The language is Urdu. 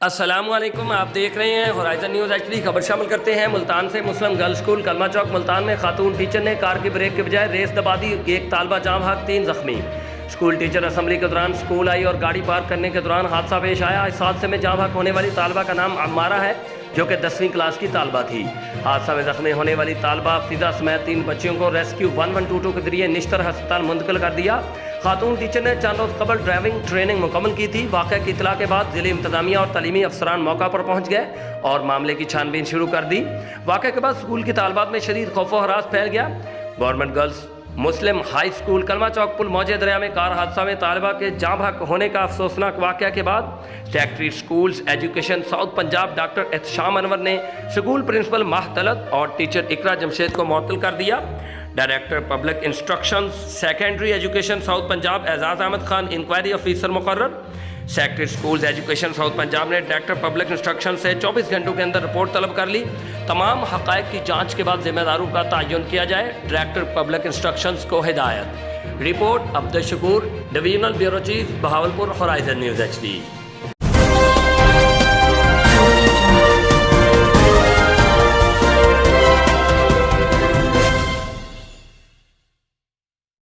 السلام علیکم، آپ دیکھ رہے ہیں ہورائزن نیوز ایچ ڈی۔ خبر شامل کرتے ہیں ملتان سے۔ مسلم گرلز اسکول کلمہ چوک ملتان میں خاتون ٹیچر نے کار کی بریک کے بجائے ریس دبا دی، ایک طالبہ جاں بحق، 3 زخمی۔ اسکول ٹیچر اسمبلی کے دوران اسکول آئی اور گاڑی پارک کرنے کے دوران حادثہ پیش آیا۔ اس حادثے میں جاں بحق ہونے والی طالبہ کا نام عمارہ ہے، جو کہ 10ویں کلاس کی طالبہ تھی۔ حادثہ میں زخمی ہونے والی طالبہ فضا سمیت 3 بچیوں کو ریسکیو 1122 کے ذریعے نشتر ہسپتال منتقل کر دیا۔ خاتون ٹیچر نے چند روز قبل ڈرائیونگ ٹریننگ مکمل کی تھی۔ واقعہ کی اطلاع کے بعد ضلعی انتظامیہ اور تعلیمی افسران موقع پر پہنچ گئے اور معاملے کی چھان بین شروع کر دی۔ واقعہ کے بعد اسکول کی طالبات میں شدید خوف و ہراس پھیل گیا۔ گورنمنٹ گرلز مسلم ہائی اسکول کلمہ چوک پل موجے دریا میں کار حادثہ میں طالبہ کے جاں بحق ہونے کا افسوسناک واقعہ کے بعد secretary schools education south Punjab doctor Ehtisham Anwar نے اسکول پرنسپل ماہ طلعت اور ٹیچر اقرا جمشید کو معطل کر دیا۔ Director public instructions secondary education south Punjab اعزاز احمد خان انکوائری آفیسر مقرر۔ Secretary schools education south Punjab نے ڈائریکٹر پبلک انسٹرکشن سے 24 گھنٹوں کے اندر رپورٹ طلب کر لی۔ تمام حقائق کی جانچ کے بعد ذمہ داروں کا تعین کیا جائے، ڈائریکٹر پبلک انسٹرکشنز کو ہدایت۔ Report Abdul Shakoor, divisional bureau chief, Bahawalpur, horizon news H D.